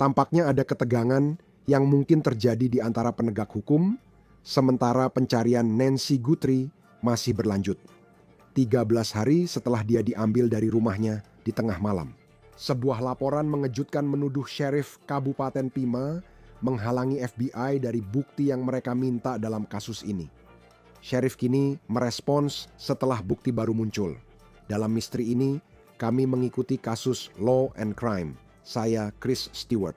Tampaknya ada ketegangan yang mungkin terjadi di antara penegak hukum, sementara pencarian Nancy Guthrie masih berlanjut. 13 hari setelah dia diambil dari rumahnya di tengah malam. Sebuah laporan mengejutkan menuduh Sheriff Kabupaten Pima menghalangi FBI dari bukti yang mereka minta dalam kasus ini. Sheriff kini merespons setelah bukti baru muncul. Dalam misteri ini, kami mengikuti kasus Law and Crime. Saya Chris Stewart.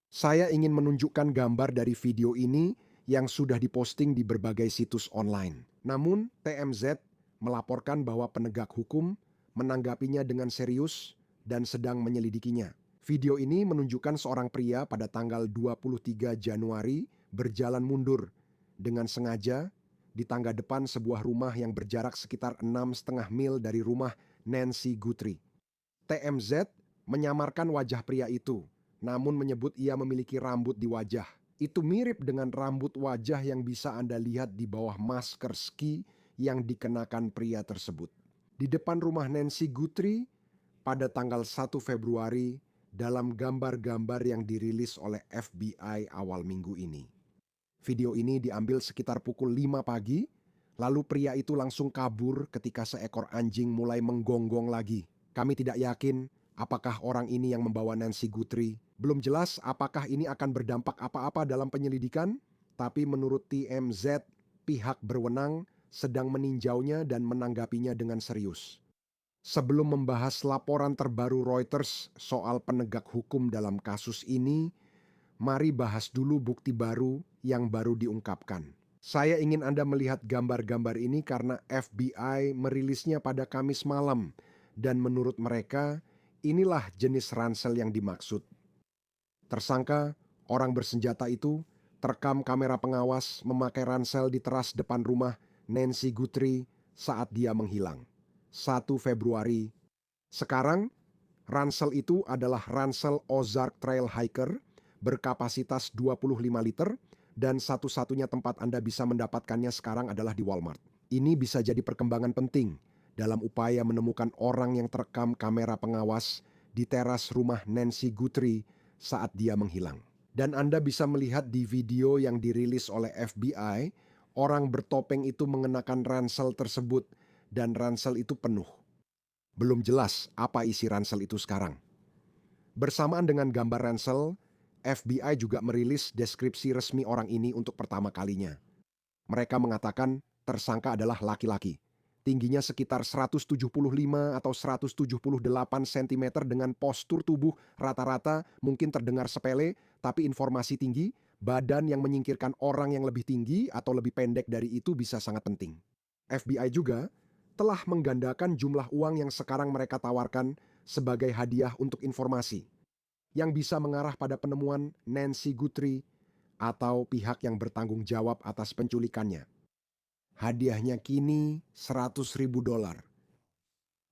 Saya ingin menunjukkan gambar dari video ini yang sudah diposting di berbagai situs online. Namun, TMZ melaporkan bahwa penegak hukum menanggapinya dengan serius dan sedang menyelidikinya. Video ini menunjukkan seorang pria pada tanggal 23 Januari berjalan mundur dengan sengaja di tangga depan sebuah rumah yang berjarak sekitar 6,5 mil dari rumah Nancy Guthrie. TMZ menyamarkan wajah pria itu, namun menyebut ia memiliki rambut di wajah. Itu mirip dengan rambut wajah yang bisa Anda lihat di bawah masker ski yang dikenakan pria tersebut. Di depan rumah Nancy Guthrie pada tanggal 1 Februari dalam gambar-gambar yang dirilis oleh FBI awal minggu ini. Video ini diambil sekitar pukul 5 pagi, lalu pria itu langsung kabur ketika seekor anjing mulai menggonggong lagi. Kami tidak yakin apakah orang ini yang membawa Nancy Guthrie. Belum jelas apakah ini akan berdampak apa-apa dalam penyelidikan, tapi menurut TMZ, pihak berwenang sedang meninjaunya dan menanggapinya dengan serius. Sebelum membahas laporan terbaru Reuters soal penegak hukum dalam kasus ini, mari bahas dulu bukti baru yang baru diungkapkan. Saya ingin Anda melihat gambar-gambar ini karena FBI merilisnya pada Kamis malam, dan menurut mereka, inilah jenis ransel yang dimaksud. Tersangka, orang bersenjata itu, terekam kamera pengawas memakai ransel di teras depan rumah Nancy Guthrie saat dia menghilang. 1 Februari. Sekarang, ransel itu adalah ransel Ozark Trail Hiker berkapasitas 25 liter dan satu-satunya tempat Anda bisa mendapatkannya sekarang adalah di Walmart. Ini bisa jadi perkembangan penting dalam upaya menemukan orang yang terekam kamera pengawas di teras rumah Nancy Guthrie saat dia menghilang. Dan Anda bisa melihat di video yang dirilis oleh FBI, orang bertopeng itu mengenakan ransel tersebut dan ransel itu penuh. Belum jelas apa isi ransel itu sekarang. Bersamaan dengan gambar ransel, FBI juga merilis deskripsi resmi orang ini untuk pertama kalinya. Mereka mengatakan tersangka adalah laki-laki. Tingginya sekitar 175 atau 178 cm dengan postur tubuh rata-rata mungkin terdengar sepele, tapi informasi tinggi, badan yang menyingkirkan orang yang lebih tinggi atau lebih pendek dari itu bisa sangat penting. FBI juga telah menggandakan jumlah uang yang sekarang mereka tawarkan sebagai hadiah untuk informasi yang bisa mengarah pada penemuan Nancy Guthrie atau pihak yang bertanggung jawab atas penculikannya. Hadiahnya kini $100.000.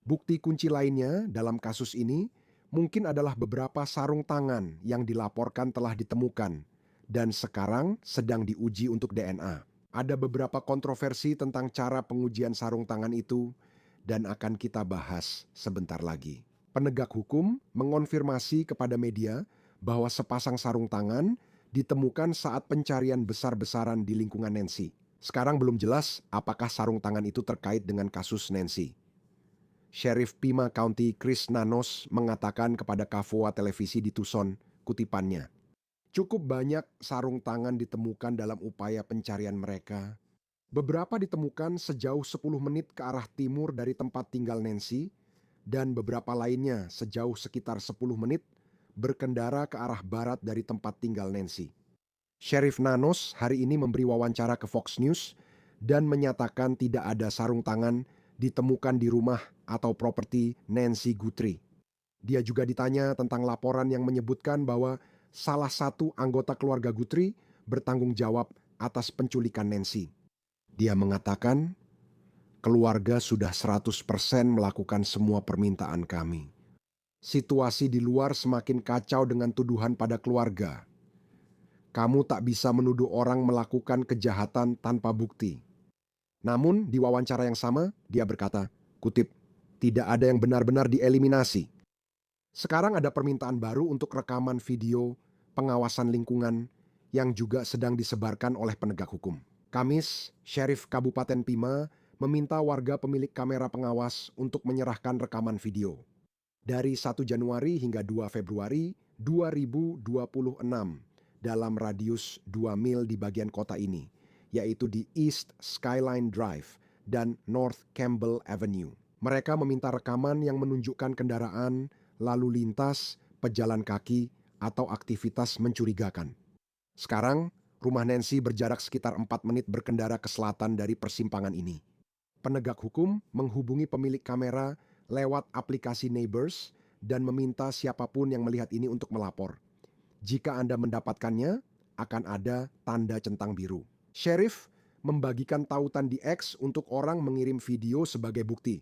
Bukti kunci lainnya dalam kasus ini mungkin adalah beberapa sarung tangan yang dilaporkan telah ditemukan dan sekarang sedang diuji untuk DNA. Ada beberapa kontroversi tentang cara pengujian sarung tangan itu dan akan kita bahas sebentar lagi. Penegak hukum mengonfirmasi kepada media bahwa sepasang sarung tangan ditemukan saat pencarian besar-besaran di lingkungan Nancy. Sekarang belum jelas apakah sarung tangan itu terkait dengan kasus Nancy. Sheriff Pima County Chris Nanos mengatakan kepada KVOA televisi di Tucson, kutipannya, "Cukup banyak sarung tangan ditemukan dalam upaya pencarian mereka. Beberapa ditemukan sejauh 10 menit ke arah timur dari tempat tinggal Nancy, dan beberapa lainnya sejauh sekitar 10 menit berkendara ke arah barat dari tempat tinggal Nancy." Sheriff Nanos hari ini memberi wawancara ke Fox News dan menyatakan tidak ada sarung tangan ditemukan di rumah atau properti Nancy Guthrie. Dia juga ditanya tentang laporan yang menyebutkan bahwa salah satu anggota keluarga Guthrie bertanggung jawab atas penculikan Nancy. Dia mengatakan, "Keluarga sudah 100% melakukan semua permintaan kami. Situasi di luar semakin kacau dengan tuduhan pada keluarga. Kamu tak bisa menuduh orang melakukan kejahatan tanpa bukti. Namun di wawancara yang sama, dia berkata, kutip, tidak ada yang benar-benar dieliminasi. Sekarang ada permintaan baru untuk rekaman video pengawasan lingkungan yang juga sedang disebarkan oleh penegak hukum. Kamis, Sheriff Kabupaten Pima meminta warga pemilik kamera pengawas untuk menyerahkan rekaman video. Dari 1 Januari hingga 2 Februari 2026 dalam radius 2 mil di bagian kota ini, yaitu di East Skyline Drive dan North Campbell Avenue. Mereka meminta rekaman yang menunjukkan kendaraan, lalu lintas, pejalan kaki, atau aktivitas mencurigakan. Sekarang, rumah Nancy berjarak sekitar 4 menit berkendara ke selatan dari persimpangan ini. Penegak hukum menghubungi pemilik kamera lewat aplikasi Neighbors dan meminta siapapun yang melihat ini untuk melapor. Jika Anda mendapatkannya, akan ada tanda centang biru. Sheriff membagikan tautan di X untuk orang mengirim video sebagai bukti.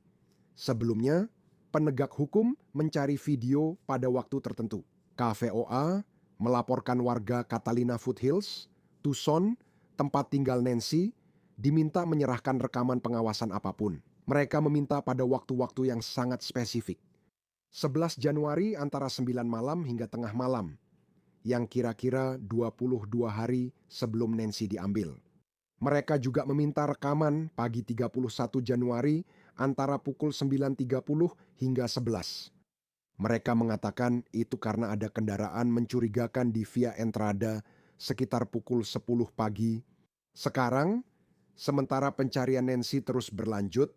Sebelumnya, penegak hukum mencari video pada waktu tertentu. KVOA melaporkan warga Catalina Foothills, Tucson, tempat tinggal Nancy, diminta menyerahkan rekaman pengawasan apapun. Mereka meminta pada waktu-waktu yang sangat spesifik. 11 Januari antara 9 malam hingga tengah malam, yang kira-kira 22 hari sebelum Nancy diambil. Mereka juga meminta rekaman pagi 31 Januari antara pukul 9.30 hingga 11. Mereka mengatakan itu karena ada kendaraan mencurigakan di Via Entrada sekitar pukul 10 pagi. Sekarang, sementara pencarian Nancy terus berlanjut,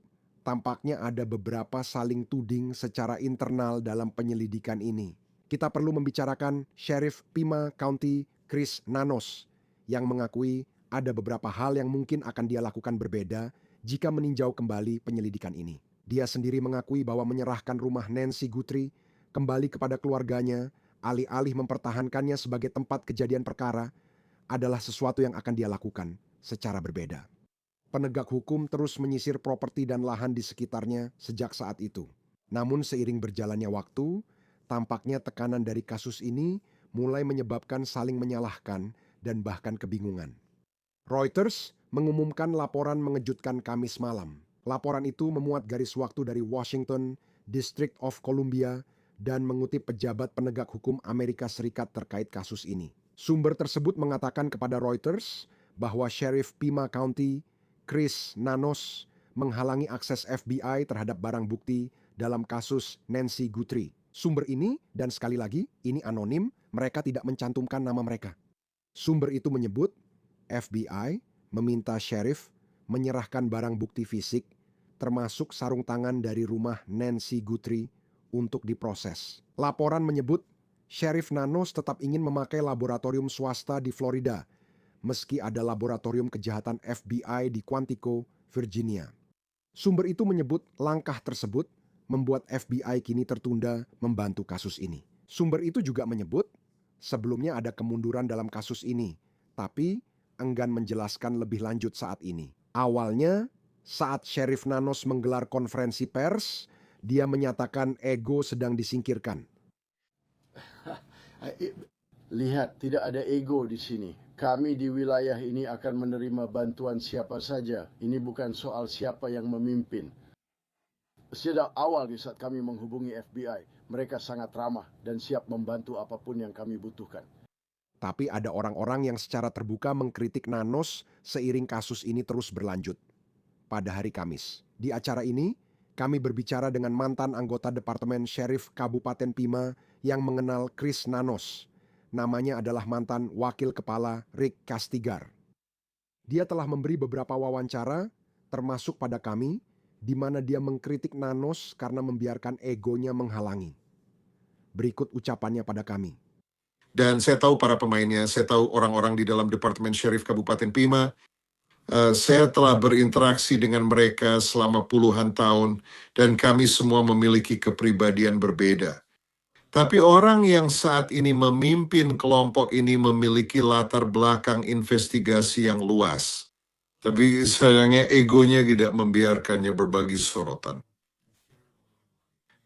tampaknya ada beberapa saling tuding secara internal dalam penyelidikan ini. Kita perlu membicarakan Sheriff Pima County Chris Nanos yang mengakui ada beberapa hal yang mungkin akan dia lakukan berbeda jika meninjau kembali penyelidikan ini. Dia sendiri mengakui bahwa menyerahkan rumah Nancy Guthrie kembali kepada keluarganya, alih-alih mempertahankannya sebagai tempat kejadian perkara, adalah sesuatu yang akan dia lakukan secara berbeda. Penegak hukum terus menyisir properti dan lahan di sekitarnya sejak saat itu. Namun seiring berjalannya waktu, tampaknya tekanan dari kasus ini mulai menyebabkan saling menyalahkan dan bahkan kebingungan. Reuters mengumumkan laporan mengejutkan Kamis malam. Laporan itu memuat garis waktu dari Washington, District of Columbia, dan mengutip pejabat penegak hukum Amerika Serikat terkait kasus ini. Sumber tersebut mengatakan kepada Reuters bahwa Sheriff Pima County, Chris Nanos, menghalangi akses FBI terhadap barang bukti dalam kasus Nancy Guthrie. Sumber ini, dan sekali lagi, ini anonim, mereka tidak mencantumkan nama mereka. Sumber itu menyebut FBI meminta Sheriff menyerahkan barang bukti fisik, termasuk sarung tangan dari rumah Nancy Guthrie, untuk diproses. Laporan menyebut Sheriff Nanos tetap ingin memakai laboratorium swasta di Florida, meski ada laboratorium kejahatan FBI di Quantico, Virginia. Sumber itu menyebut langkah tersebut membuat FBI kini tertunda membantu kasus ini. Sumber itu juga menyebut sebelumnya ada kemunduran dalam kasus ini, tapi enggan menjelaskan lebih lanjut saat ini. Awalnya, saat Sheriff Nanos menggelar konferensi pers, dia menyatakan ego sedang disingkirkan. Lihat, tidak ada ego di sini. Kami di wilayah ini akan menerima bantuan siapa saja. Ini bukan soal siapa yang memimpin. Sejak awal di saat kami menghubungi FBI, mereka sangat ramah dan siap membantu apapun yang kami butuhkan. Tapi ada orang-orang yang secara terbuka mengkritik Nanos seiring kasus ini terus berlanjut. Pada hari Kamis, di acara ini, kami berbicara dengan mantan anggota Departemen Sheriff Kabupaten Pima yang mengenal Chris Nanos. Namanya adalah mantan Wakil Kepala Rick Castigar. Dia telah memberi beberapa wawancara, termasuk pada kami, di mana dia mengkritik Nanos karena membiarkan egonya menghalangi. Berikut ucapannya pada kami. Dan saya tahu para pemainnya, saya tahu orang-orang di dalam Departemen Sheriff Kabupaten Pima. Saya telah berinteraksi dengan mereka selama puluhan tahun dan kami semua memiliki kepribadian berbeda. Tapi orang yang saat ini memimpin kelompok ini memiliki latar belakang investigasi yang luas. Tapi sayangnya egonya tidak membiarkannya berbagi sorotan.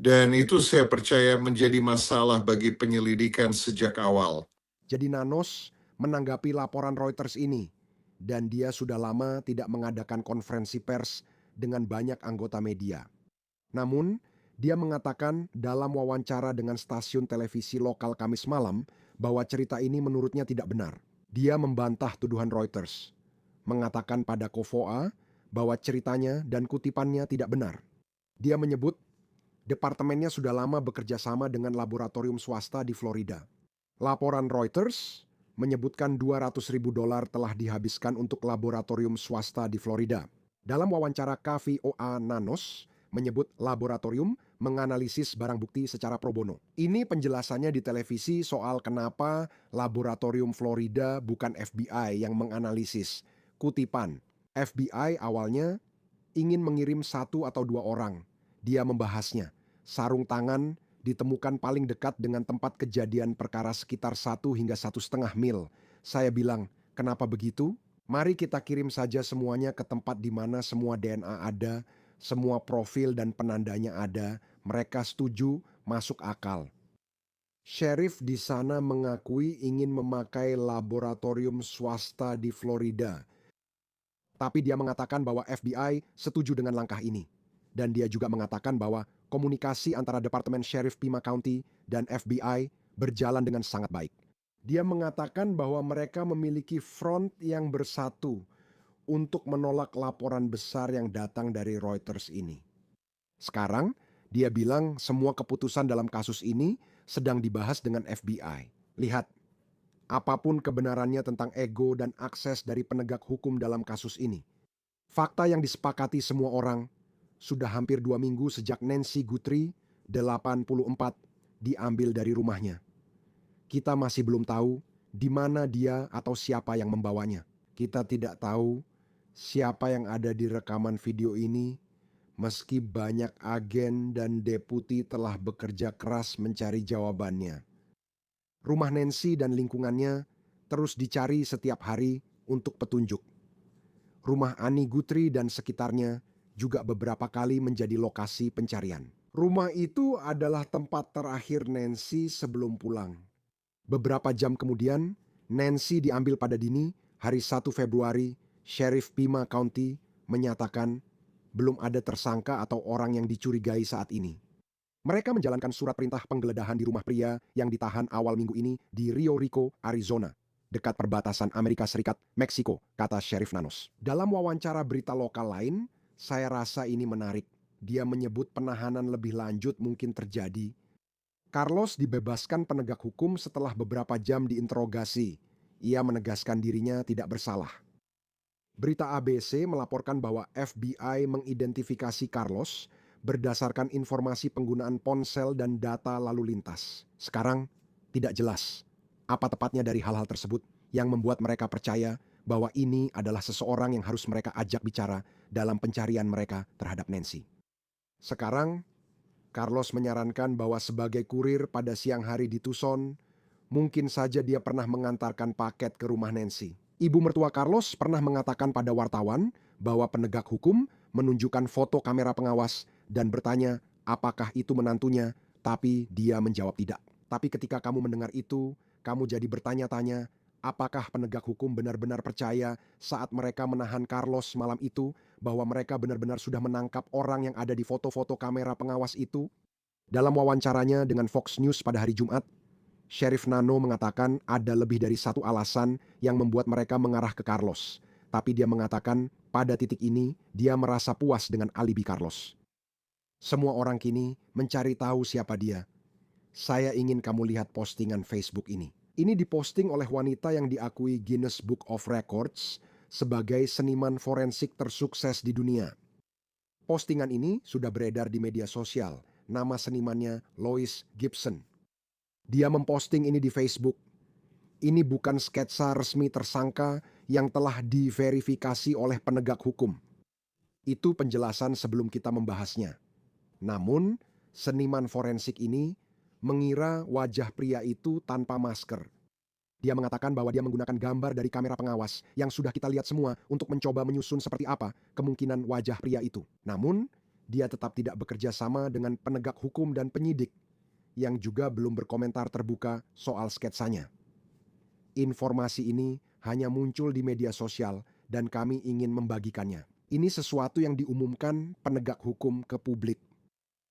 Dan itu saya percaya menjadi masalah bagi penyelidikan sejak awal. Jadi Nanos menanggapi laporan Reuters ini. dan dia sudah lama tidak mengadakan konferensi pers dengan banyak anggota media. Namun, dia mengatakan dalam wawancara dengan stasiun televisi lokal Kamis malam bahwa cerita ini menurutnya tidak benar. Dia membantah tuduhan Reuters, mengatakan pada KOVOA bahwa ceritanya dan kutipannya tidak benar. Dia menyebut departemennya sudah lama bekerja sama dengan laboratorium swasta di Florida. Laporan Reuters menyebutkan $200.000 telah dihabiskan untuk laboratorium swasta di Florida. Dalam wawancara KVOA Nanos menyebut laboratorium menganalisis barang bukti secara pro bono. Ini penjelasannya di televisi soal kenapa laboratorium Florida bukan FBI yang menganalisis. Kutipan, FBI awalnya ingin mengirim 1 atau 2 orang. Dia membahasnya. Sarung tangan ditemukan paling dekat dengan tempat kejadian perkara sekitar 1 hingga 1,5 mil. Saya bilang, kenapa begitu? Mari kita kirim saja semuanya ke tempat di mana semua DNA ada, semua profil dan penandanya ada. Mereka setuju, masuk akal. Sheriff di sana mengakui ingin memakai laboratorium swasta di Florida. Tapi dia mengatakan bahwa FBI setuju dengan langkah ini. Dan dia juga mengatakan bahwa komunikasi antara Departemen Sheriff Pima County dan FBI berjalan dengan sangat baik. Dia mengatakan bahwa mereka memiliki front yang bersatu untuk menolak laporan besar yang datang dari Reuters ini. Sekarang, dia bilang semua keputusan dalam kasus ini sedang dibahas dengan FBI. Lihat, apapun kebenarannya tentang ego dan akses dari penegak hukum dalam kasus ini. Fakta yang disepakati semua orang, sudah hampir 2 minggu sejak Nancy Guthrie, 84, diambil dari rumahnya. Kita masih belum tahu di mana dia atau siapa yang membawanya. Kita tidak tahu siapa yang ada di rekaman video ini, meski banyak agen dan deputi telah bekerja keras mencari jawabannya. Rumah Nancy dan lingkungannya terus dicari setiap hari untuk petunjuk. Rumah Annie Guthrie dan sekitarnya juga beberapa kali menjadi lokasi pencarian. Rumah itu adalah tempat terakhir Nancy sebelum pulang. Beberapa jam kemudian, Nancy diambil pada dini, hari 1 Februari, Sheriff Pima County menyatakan belum ada tersangka atau orang yang dicurigai saat ini. Mereka menjalankan surat perintah penggeledahan di rumah pria yang ditahan awal minggu ini di Rio Rico, Arizona, dekat perbatasan Amerika Serikat, Meksiko, kata Sheriff Nanos. Dalam wawancara berita lokal lain, saya rasa ini menarik. Dia menyebut penahanan lebih lanjut mungkin terjadi. Carlos dibebaskan penegak hukum setelah beberapa jam diinterogasi. Ia menegaskan dirinya tidak bersalah. Berita ABC melaporkan bahwa FBI mengidentifikasi Carlos berdasarkan informasi penggunaan ponsel dan data lalu lintas. Sekarang, tidak jelas apa tepatnya dari hal-hal tersebut yang membuat mereka percaya bahwa ini adalah seseorang yang harus mereka ajak bicara dalam pencarian mereka terhadap Nancy. Sekarang, Carlos menyarankan bahwa sebagai kurir pada siang hari di Tucson, mungkin saja dia pernah mengantarkan paket ke rumah Nancy. Ibu mertua Carlos pernah mengatakan pada wartawan bahwa penegak hukum menunjukkan foto kamera pengawas dan bertanya apakah itu menantunya, tapi dia menjawab tidak. Tapi ketika kamu mendengar itu, kamu jadi bertanya-tanya, apakah penegak hukum benar-benar percaya saat mereka menahan Carlos malam itu bahwa mereka benar-benar sudah menangkap orang yang ada di foto-foto kamera pengawas itu? Dalam wawancaranya dengan Fox News pada hari Jumat, Sheriff Nano mengatakan ada lebih dari satu alasan yang membuat mereka mengarah ke Carlos. Tapi dia mengatakan pada titik ini dia merasa puas dengan alibi Carlos. Semua orang kini mencari tahu siapa dia. Saya ingin kamu lihat postingan Facebook ini. Ini diposting oleh wanita yang diakui Guinness Book of Records sebagai seniman forensik tersukses di dunia. Postingan ini sudah beredar di media sosial. Nama senimannya Lois Gibson. Dia memposting ini di Facebook. Ini bukan sketsa resmi tersangka yang telah diverifikasi oleh penegak hukum. Itu penjelasan sebelum kita membahasnya. Namun, seniman forensik ini mengira wajah pria itu tanpa masker. Dia mengatakan bahwa dia menggunakan gambar dari kamera pengawas yang sudah kita lihat semua untuk mencoba menyusun seperti apa kemungkinan wajah pria itu. Namun, dia tetap tidak bekerja sama dengan penegak hukum dan penyidik yang juga belum berkomentar terbuka soal sketsanya. Informasi ini hanya muncul di media sosial dan kami ingin membagikannya. Ini sesuatu yang diumumkan penegak hukum ke publik.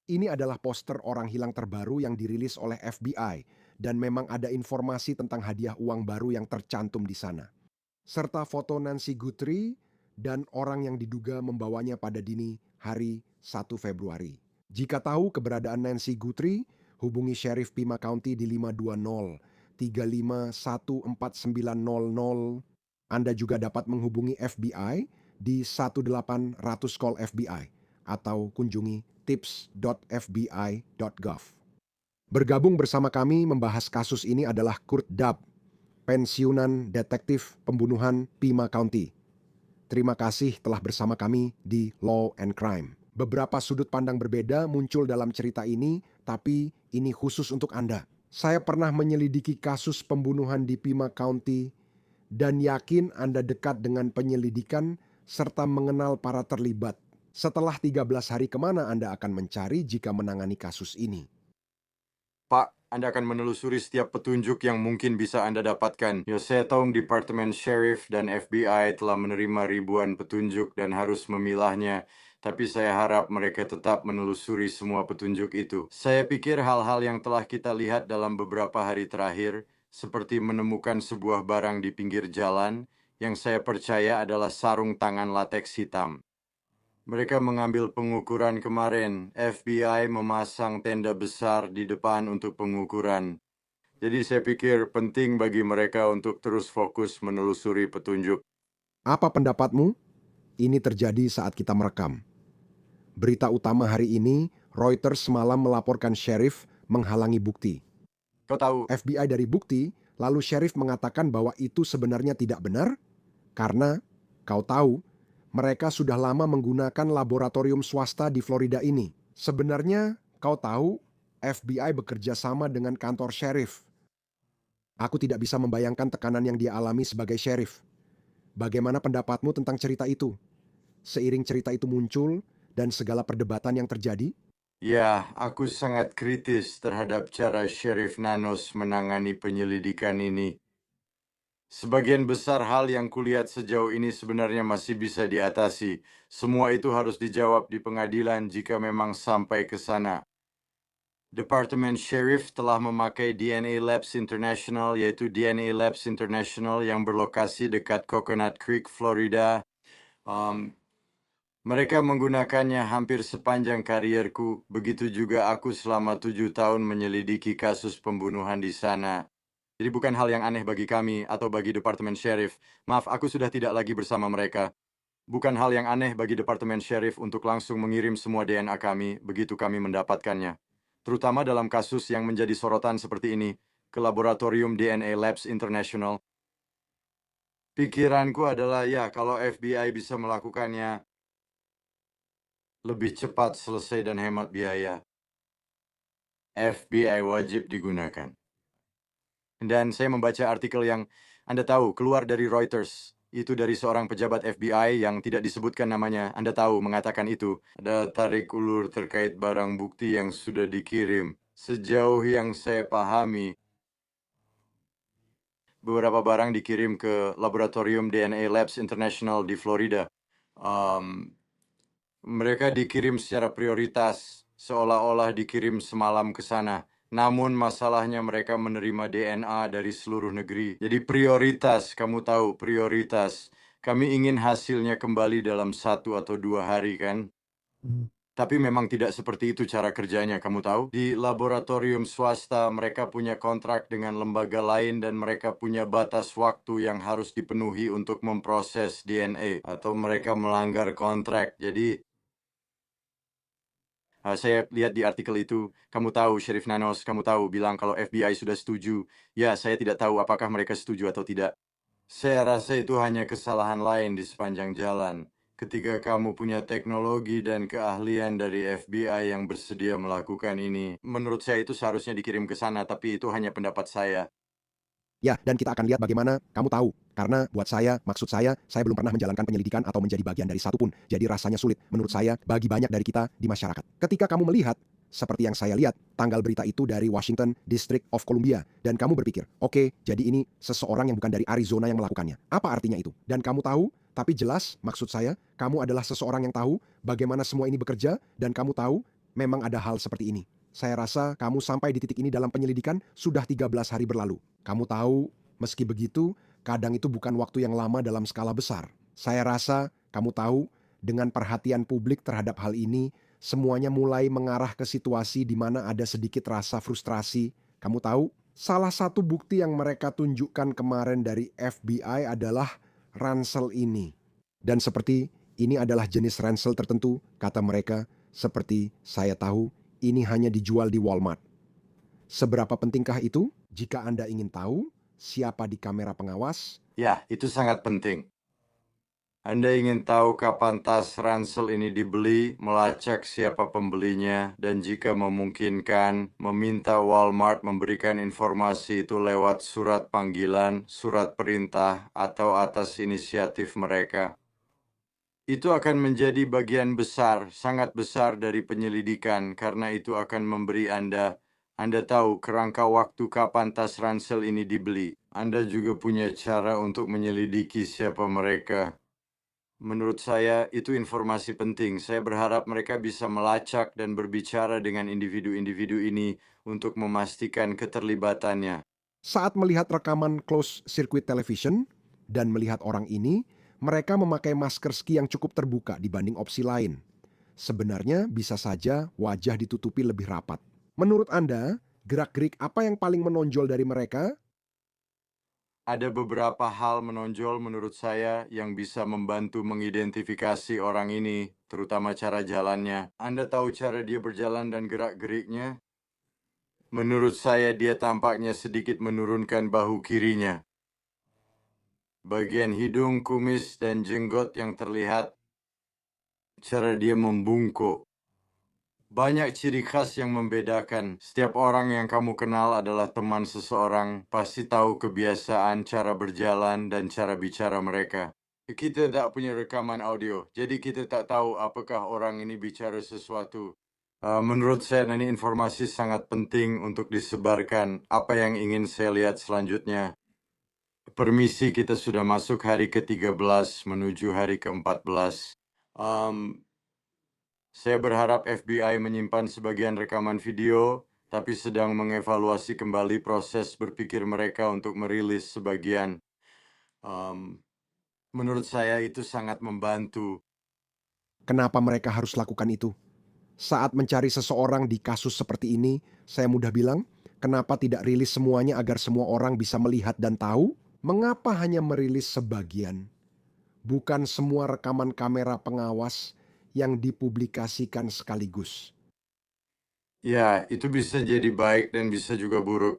Ini adalah poster orang hilang terbaru yang dirilis oleh FBI dan memang ada informasi tentang hadiah uang baru yang tercantum di sana. Serta foto Nancy Guthrie dan orang yang diduga membawanya pada dini hari 1 Februari. Jika tahu keberadaan Nancy Guthrie, hubungi Sheriff Pima County di 520-3514900. Anda juga dapat menghubungi FBI di 1800 call FBI atau kunjungi tips.fbi.gov. Bergabung bersama kami membahas kasus ini adalah Kurt Dubb, pensiunan detektif pembunuhan Pima County. Terima kasih telah bersama kami di Law and Crime. Beberapa sudut pandang berbeda muncul dalam cerita ini, tapi ini khusus untuk Anda. Saya pernah menyelidiki kasus pembunuhan di Pima County dan yakin Anda dekat dengan penyelidikan serta mengenal para terlibat. Setelah 13 hari kemana Anda akan mencari jika menangani kasus ini? Pak, Anda akan menelusuri setiap petunjuk yang mungkin bisa Anda dapatkan. Ya, saya tahu Departemen Sheriff dan FBI telah menerima ribuan petunjuk dan harus memilahnya. Tapi saya harap mereka tetap menelusuri semua petunjuk itu. Saya pikir hal-hal yang telah kita lihat dalam beberapa hari terakhir, seperti menemukan sebuah barang di pinggir jalan, yang saya percaya adalah sarung tangan lateks hitam. Mereka mengambil pengukuran kemarin. FBI memasang tenda besar di depan untuk pengukuran. Jadi saya pikir penting bagi mereka untuk terus fokus menelusuri petunjuk. Apa pendapatmu? Ini terjadi saat kita merekam. Berita utama hari ini, Reuters semalam melaporkan sheriff menghalangi bukti. Kau tahu, FBI dari bukti, lalu sheriff mengatakan bahwa itu sebenarnya tidak benar karena, kau tahu, mereka sudah lama menggunakan laboratorium swasta di Florida ini. Sebenarnya, kau tahu, FBI bekerja sama dengan kantor sheriff. Aku tidak bisa membayangkan tekanan yang dia alami sebagai sheriff. Bagaimana pendapatmu tentang cerita itu? Seiring cerita itu muncul dan segala perdebatan yang terjadi, ya, aku sangat kritis terhadap cara Sheriff Nanos menangani penyelidikan ini. Sebagian besar hal yang kulihat sejauh ini sebenarnya masih bisa diatasi. Semua itu harus dijawab di pengadilan jika memang sampai ke sana. Departemen Sheriff telah memakai DNA Labs International, yaitu DNA Labs International yang berlokasi dekat Coconut Creek, Florida. Mereka menggunakannya hampir sepanjang karierku. Begitu juga aku selama 7 tahun menyelidiki kasus pembunuhan di sana. Jadi bukan hal yang aneh bagi kami atau bagi Departemen Sheriff. Maaf, aku sudah tidak lagi bersama mereka. Bukan hal yang aneh bagi Departemen Sheriff untuk langsung mengirim semua DNA kami begitu kami mendapatkannya. Terutama dalam kasus yang menjadi sorotan seperti ini, ke Laboratorium DNA Labs International. Pikiranku adalah ya, kalau FBI bisa melakukannya, lebih cepat selesai dan hemat biaya. FBI wajib digunakan. Dan saya membaca artikel yang Anda tahu keluar dari Reuters. Itu dari seorang pejabat FBI yang tidak disebutkan namanya. Anda tahu mengatakan itu. Ada tarik ulur terkait barang bukti yang sudah dikirim. Sejauh yang saya pahami, beberapa barang dikirim ke Laboratorium DNA Labs International di Florida. Mereka dikirim secara prioritas, seolah-olah dikirim semalam ke sana. Namun masalahnya mereka menerima DNA dari seluruh negeri. Jadi prioritas, kamu tahu prioritas. Kami ingin hasilnya kembali dalam 1 atau 2 hari kan? Tapi memang tidak seperti itu cara kerjanya, kamu tahu? Di laboratorium swasta mereka punya kontrak dengan lembaga lain dan mereka punya batas waktu yang harus dipenuhi untuk memproses DNA. Atau mereka melanggar kontrak. Jadi saya lihat di artikel itu, kamu tahu Sheriff Nanos, kamu tahu bilang kalau FBI sudah setuju. Ya, saya tidak tahu apakah mereka setuju atau tidak. Saya rasa itu hanya kesalahan lain di sepanjang jalan. Ketika kamu punya teknologi dan keahlian dari FBI yang bersedia melakukan ini, menurut saya itu seharusnya dikirim ke sana, tapi itu hanya pendapat saya. ya, dan kita akan lihat bagaimana kamu tahu. Karena buat saya, maksud saya belum pernah menjalankan penyelidikan atau menjadi bagian dari satu pun. Jadi rasanya sulit, menurut saya, bagi banyak dari kita di masyarakat. Ketika kamu melihat Seperti yang saya lihat, tanggal berita itu dari Washington District of Columbia. Dan kamu berpikir, oke, jadi ini seseorang yang bukan dari Arizona yang melakukannya. Apa artinya itu? Dan kamu tahu, tapi jelas, maksud saya, kamu adalah seseorang yang tahu bagaimana semua ini bekerja, dan kamu tahu memang ada hal seperti ini. Saya rasa kamu sampai di titik ini dalam penyelidikan sudah 13 hari berlalu. Kamu tahu, meski begitu, kadang itu bukan waktu yang lama dalam skala besar. Saya rasa kamu tahu, dengan perhatian publik terhadap hal ini, semuanya mulai mengarah ke situasi di mana ada sedikit rasa frustrasi. Kamu tahu, salah satu bukti yang mereka tunjukkan kemarin dari FBI adalah ransel ini. Dan seperti ini adalah jenis ransel tertentu, kata mereka, seperti saya tahu, ini hanya dijual di Walmart. Seberapa pentingkah itu? Jika Anda ingin tahu siapa di kamera pengawas, Ya, itu sangat penting. Anda ingin tahu kapan tas ransel ini dibeli, melacak siapa pembelinya, dan jika memungkinkan, meminta Walmart memberikan informasi itu lewat surat panggilan, surat perintah, atau atas inisiatif mereka. Itu akan menjadi bagian besar, sangat besar dari penyelidikan, karena itu akan memberi Anda tahu kerangka waktu kapan tas ransel ini dibeli. Anda juga punya cara untuk menyelidiki siapa mereka. Menurut saya, itu informasi penting. Saya berharap mereka bisa melacak dan berbicara dengan individu-individu ini untuk memastikan keterlibatannya. saat melihat rekaman closed circuit television dan melihat orang ini, mereka memakai masker ski yang cukup terbuka dibanding opsi lain. Sebenarnya bisa saja wajah ditutupi lebih rapat. Menurut Anda, gerak-gerik apa yang paling menonjol dari mereka? Ada beberapa hal menonjol menurut saya yang bisa membantu mengidentifikasi orang ini, terutama cara jalannya. Anda tahu cara dia berjalan dan gerak-geriknya? Menurut saya dia tampaknya sedikit menurunkan bahu kirinya. Bagian hidung, kumis, dan jenggot yang terlihat, cara dia membungkuk. Banyak ciri khas yang membedakan. Setiap orang yang kamu kenal adalah teman seseorang, pasti tahu kebiasaan, cara berjalan, dan cara bicara mereka. Kita tak punya rekaman audio, jadi kita tak tahu apakah orang ini bicara sesuatu. Menurut saya ini informasi sangat penting untuk disebarkan. Apa yang ingin saya lihat selanjutnya? Permisi, kita sudah masuk hari ke-13 menuju hari ke-14. Saya berharap FBI menyimpan sebagian rekaman video, tapi sedang mengevaluasi kembali proses berpikir mereka untuk merilis sebagian. Menurut saya itu sangat membantu. Kenapa mereka harus lakukan itu? Saat mencari seseorang di kasus seperti ini, saya mudah bilang, kenapa tidak rilis semuanya agar semua orang bisa melihat dan tahu? Mengapa hanya merilis sebagian? Bukan semua rekaman kamera pengawas yang dipublikasikan sekaligus. Ya, itu bisa jadi baik dan bisa juga buruk.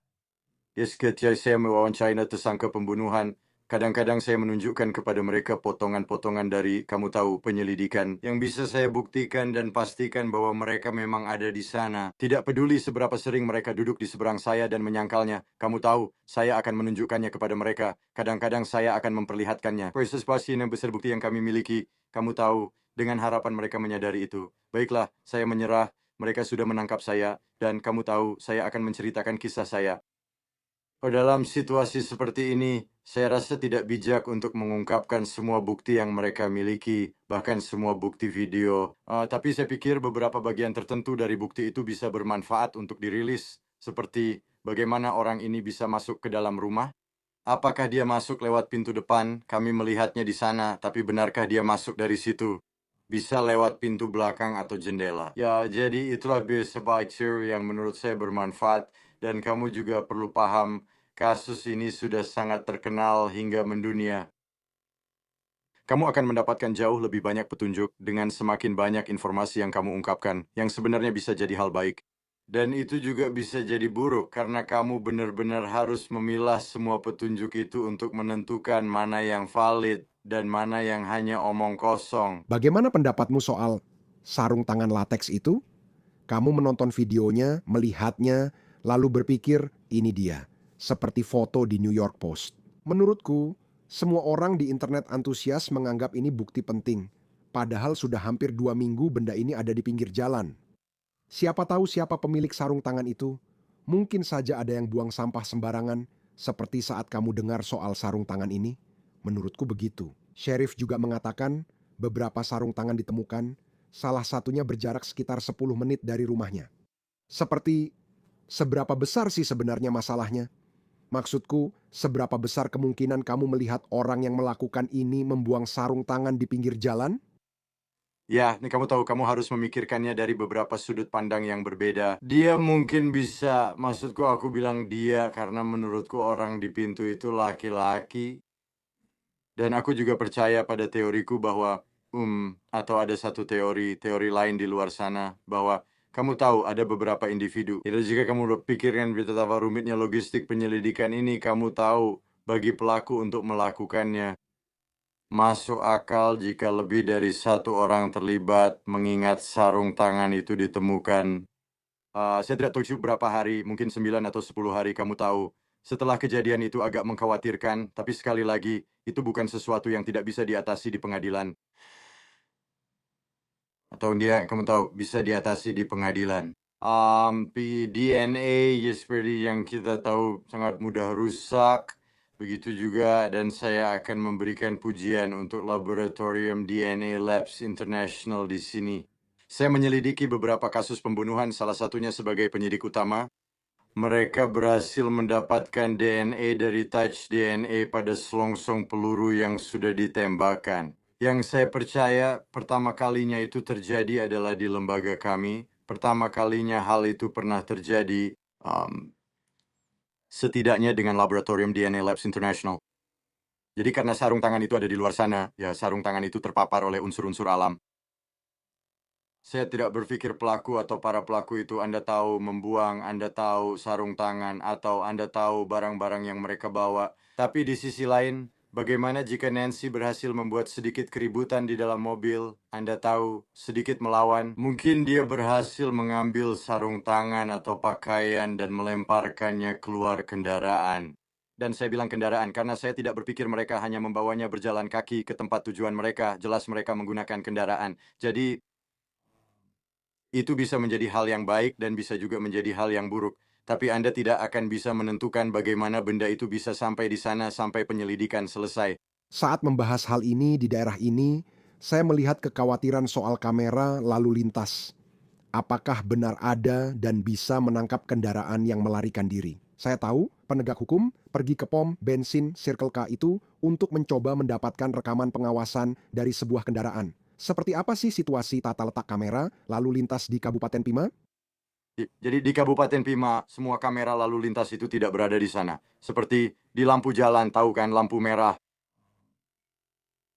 Ya, ketika saya mewawancarai tersangka pembunuhan, kadang-kadang saya menunjukkan kepada mereka potongan-potongan dari, kamu tahu, penyelidikan yang bisa saya buktikan dan pastikan bahwa mereka memang ada di sana. Tidak peduli seberapa sering mereka duduk di seberang saya dan menyangkalnya, kamu tahu, saya akan menunjukkannya kepada mereka. Kadang-kadang saya akan memperlihatkannya. Proses pasti yang besar bukti yang kami miliki, kamu tahu, dengan harapan mereka menyadari itu. Baiklah, saya menyerah, mereka sudah menangkap saya, dan kamu tahu, saya akan menceritakan kisah saya. Dalam situasi seperti ini, saya rasa tidak bijak untuk mengungkapkan semua bukti yang mereka miliki, bahkan semua bukti video. Tapi saya pikir beberapa bagian tertentu dari bukti itu bisa bermanfaat untuk dirilis, seperti bagaimana orang ini bisa masuk ke dalam rumah. Apakah dia masuk lewat pintu depan? Kami melihatnya di sana, tapi benarkah dia masuk dari situ? Bisa lewat pintu belakang atau jendela. Ya, jadi itulah beberapa ciri yang menurut saya bermanfaat, dan kamu juga perlu paham, kasus ini sudah sangat terkenal hingga mendunia. Kamu akan mendapatkan jauh lebih banyak petunjuk dengan semakin banyak informasi yang kamu ungkapkan, yang sebenarnya bisa jadi hal baik. Dan itu juga bisa jadi buruk, karena kamu benar-benar harus memilah semua petunjuk itu untuk menentukan mana yang valid dan mana yang hanya omong kosong. Bagaimana pendapatmu soal sarung tangan latex itu? Kamu menonton videonya, melihatnya, lalu berpikir, ini dia, seperti foto di New York Post. Menurutku, semua orang di internet antusias menganggap ini bukti penting. Padahal sudah hampir 2 minggu benda ini ada di pinggir jalan. Siapa tahu siapa pemilik sarung tangan itu? Mungkin saja ada yang buang sampah sembarangan, seperti saat kamu dengar soal sarung tangan ini. Menurutku begitu. Sheriff juga mengatakan beberapa sarung tangan ditemukan, salah satunya berjarak sekitar 10 menit dari rumahnya. Seperti, seberapa besar sih sebenarnya masalahnya? Maksudku, seberapa besar kemungkinan kamu melihat orang yang melakukan ini membuang sarung tangan di pinggir jalan? Ya, ini kamu tahu, kamu harus memikirkannya dari beberapa sudut pandang yang berbeda. Dia mungkin bisa, maksudku aku bilang dia karena menurutku orang di pintu itu laki-laki. Dan aku juga percaya pada teoriku bahwa, atau ada satu teori lain di luar sana, bahwa kamu tahu ada beberapa individu. Jadi jika kamu pikirkan betapa rumitnya logistik penyelidikan ini, kamu tahu bagi pelaku untuk melakukannya. Masuk akal jika lebih dari satu orang terlibat, mengingat sarung tangan itu ditemukan. Saya tidak tahu berapa hari, mungkin 9 atau 10 hari, kamu tahu. Setelah kejadian itu agak mengkhawatirkan, tapi sekali lagi, itu bukan sesuatu yang tidak bisa diatasi di pengadilan. Atau kamu tahu, bisa diatasi di pengadilan. DNA ya seperti yang kita tahu sangat mudah rusak. Begitu juga, dan saya akan memberikan pujian untuk Laboratorium DNA Labs International di sini. Saya menyelidiki beberapa kasus pembunuhan, salah satunya sebagai penyidik utama. Mereka berhasil mendapatkan DNA dari touch DNA pada selongsong peluru yang sudah ditembakkan. Yang saya percaya pertama kalinya itu terjadi adalah di lembaga kami. Pertama kalinya hal itu pernah terjadi setidaknya dengan Laboratorium DNA Labs International. Jadi karena sarung tangan itu ada di luar sana, ya sarung tangan itu terpapar oleh unsur-unsur alam. Saya tidak berpikir pelaku atau para pelaku itu Anda tahu membuang, Anda tahu sarung tangan, atau Anda tahu barang-barang yang mereka bawa. Tapi di sisi lain, bagaimana jika Nancy berhasil membuat sedikit keributan di dalam mobil? Anda tahu, sedikit melawan. Mungkin dia berhasil mengambil sarung tangan atau pakaian dan melemparkannya keluar kendaraan. Dan saya bilang kendaraan karena saya tidak berpikir mereka hanya membawanya berjalan kaki ke tempat tujuan mereka. Jelas mereka menggunakan kendaraan. Jadi, itu bisa menjadi hal yang baik dan bisa juga menjadi hal yang buruk. Tapi Anda tidak akan bisa menentukan bagaimana benda itu bisa sampai di sana sampai penyelidikan selesai. Saat membahas hal ini di daerah ini, saya melihat kekhawatiran soal kamera lalu lintas. Apakah benar ada dan bisa menangkap kendaraan yang melarikan diri? Saya tahu penegak hukum pergi ke pom bensin Circle K itu untuk mencoba mendapatkan rekaman pengawasan dari sebuah kendaraan. Seperti apa sih situasi tata letak kamera lalu lintas di Kabupaten Pima? Jadi di Kabupaten Pima, semua kamera lalu lintas itu tidak berada di sana. Seperti di lampu jalan, tahu kan, lampu merah.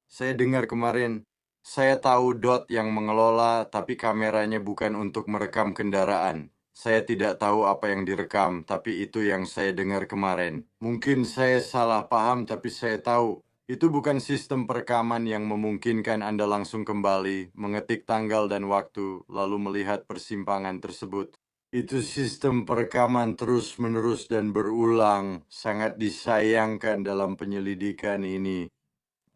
Saya dengar kemarin, saya tahu DOT yang mengelola, tapi kameranya bukan untuk merekam kendaraan. Saya tidak tahu apa yang direkam, tapi itu yang saya dengar kemarin. Mungkin saya salah paham, tapi saya tahu itu bukan sistem perekaman yang memungkinkan Anda langsung kembali, mengetik tanggal dan waktu, lalu melihat persimpangan tersebut. Itu sistem perekaman terus-menerus dan berulang, sangat disayangkan dalam penyelidikan ini.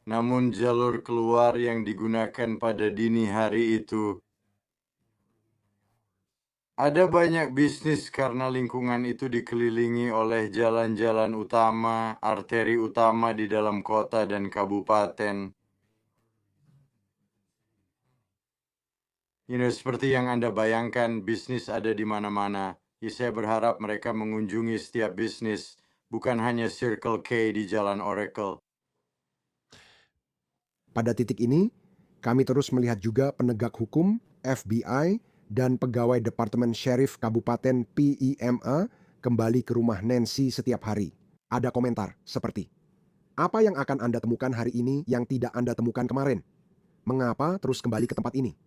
Namun jalur keluar yang digunakan pada dini hari itu, ada banyak bisnis karena lingkungan itu dikelilingi oleh jalan-jalan utama, arteri utama di dalam kota dan kabupaten. Seperti yang Anda bayangkan, bisnis ada di mana-mana. Saya berharap mereka mengunjungi setiap bisnis, bukan hanya Circle K di Jalan Oracle. Pada titik ini, kami terus melihat juga penegak hukum, FBI, dan pegawai Departemen Sheriff Kabupaten PIMA kembali ke rumah Nancy setiap hari. Ada komentar seperti, apa yang akan Anda temukan hari ini yang tidak Anda temukan kemarin? Mengapa terus kembali ke tempat ini?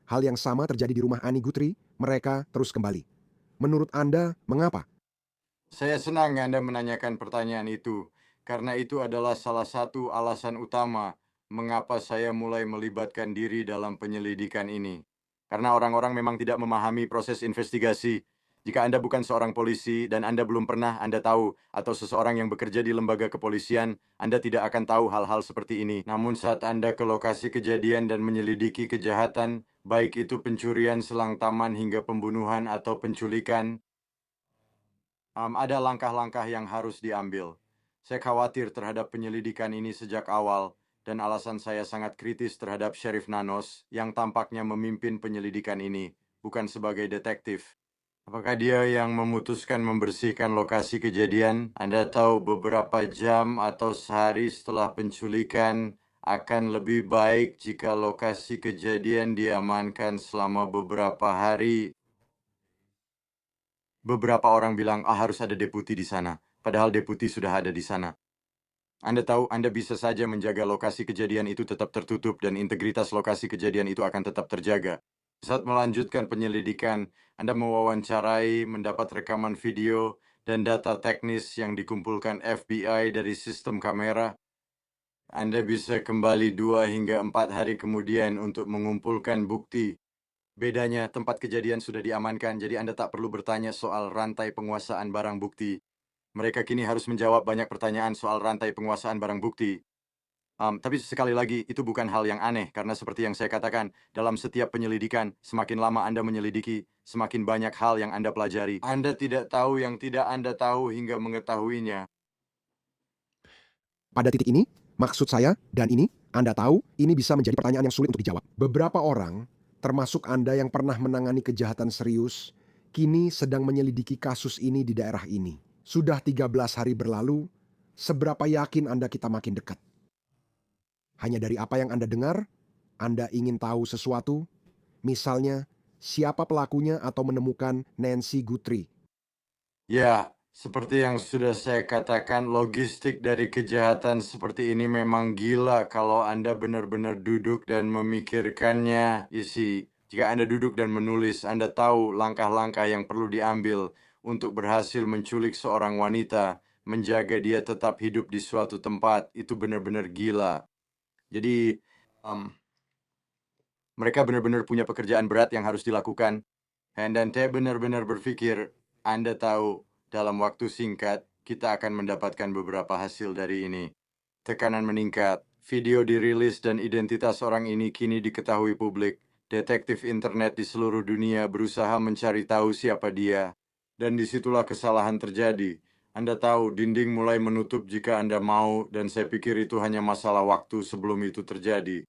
Hal yang sama terjadi di rumah Ani Guthrie, mereka terus kembali. Menurut Anda, mengapa? Saya senang Anda menanyakan pertanyaan itu, karena itu adalah salah satu alasan utama mengapa saya mulai melibatkan diri dalam penyelidikan ini. Karena orang-orang memang tidak memahami proses investigasi. Jika Anda bukan seorang polisi dan Anda belum pernah Anda tahu, atau seseorang yang bekerja di lembaga kepolisian, Anda tidak akan tahu hal-hal seperti ini. Namun saat Anda ke lokasi kejadian dan menyelidiki kejahatan, baik itu pencurian selang taman hingga pembunuhan atau penculikan, ada langkah-langkah yang harus diambil. Saya khawatir terhadap penyelidikan ini sejak awal, dan alasan saya sangat kritis terhadap Sheriff Nanos yang tampaknya memimpin penyelidikan ini, bukan sebagai detektif. Apakah dia yang memutuskan membersihkan lokasi kejadian? Anda tahu beberapa jam atau sehari setelah penculikan akan lebih baik jika lokasi kejadian diamankan selama beberapa hari. Beberapa orang bilang, harus ada deputi di sana, padahal deputi sudah ada di sana. Anda tahu, Anda bisa saja menjaga lokasi kejadian itu tetap tertutup dan integritas lokasi kejadian itu akan tetap terjaga. Saat melanjutkan penyelidikan, Anda mewawancarai, mendapat rekaman video, dan data teknis yang dikumpulkan FBI dari sistem kamera. Anda bisa kembali 2 hingga 4 hari kemudian untuk mengumpulkan bukti. Bedanya, tempat kejadian sudah diamankan, jadi Anda tak perlu bertanya soal rantai penguasaan barang bukti. Mereka kini harus menjawab banyak pertanyaan soal rantai penguasaan barang bukti. Tapi sekali lagi, itu bukan hal yang aneh, karena seperti yang saya katakan, dalam setiap penyelidikan, semakin lama Anda menyelidiki, semakin banyak hal yang Anda pelajari. Anda tidak tahu yang tidak Anda tahu hingga mengetahuinya. Pada titik ini, maksud saya, dan ini, Anda tahu, ini bisa menjadi pertanyaan yang sulit untuk dijawab. Beberapa orang, termasuk Anda yang pernah menangani kejahatan serius, kini sedang menyelidiki kasus ini di daerah ini. Sudah 13 hari berlalu, seberapa yakin Anda kita makin dekat? Hanya dari apa yang Anda dengar, Anda ingin tahu sesuatu? Misalnya, siapa pelakunya atau menemukan Nancy Guthrie? Ya, seperti yang sudah saya katakan, logistik dari kejahatan seperti ini memang gila kalau Anda benar-benar duduk dan memikirkannya. Jika Anda duduk dan menulis, Anda tahu langkah-langkah yang perlu diambil untuk berhasil menculik seorang wanita, menjaga dia tetap hidup di suatu tempat, itu benar-benar gila. Jadi, mereka benar-benar punya pekerjaan berat yang harus dilakukan. Dan saya benar-benar berpikir, Anda tahu, dalam waktu singkat, kita akan mendapatkan beberapa hasil dari ini. Tekanan meningkat, video dirilis dan identitas orang ini kini diketahui publik. Detektif internet di seluruh dunia berusaha mencari tahu siapa dia. Dan disitulah kesalahan terjadi. Anda tahu, dinding mulai menutup jika Anda mau, dan saya pikir itu hanya masalah waktu sebelum itu terjadi.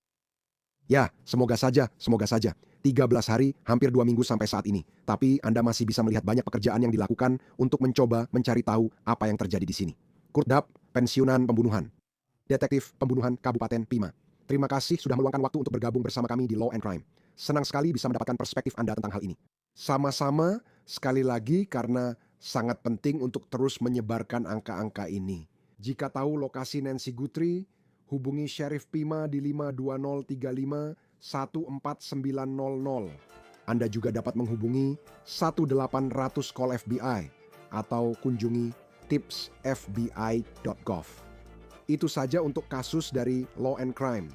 Ya, semoga saja, semoga saja. 13 hari, hampir 2 minggu sampai saat ini. Tapi Anda masih bisa melihat banyak pekerjaan yang dilakukan untuk mencoba mencari tahu apa yang terjadi di sini. Kurt Dapp, pensiunan pembunuhan. Detektif pembunuhan Kabupaten Pima. Terima kasih sudah meluangkan waktu untuk bergabung bersama kami di Law and Crime. Senang sekali bisa mendapatkan perspektif Anda tentang hal ini. Sama-sama, sekali lagi karena sangat penting untuk terus menyebarkan angka-angka ini. Jika tahu lokasi Nancy Guthrie, hubungi Sheriff Pima di 52035 14900. Anda juga dapat menghubungi 1800 call FBI atau kunjungi tipsfbi.gov. Itu saja untuk kasus dari Law and Crime.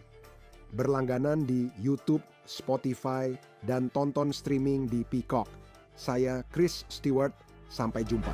Berlangganan di YouTube, Spotify, dan tonton streaming di Peacock. Saya Chris Stewart, sampai jumpa.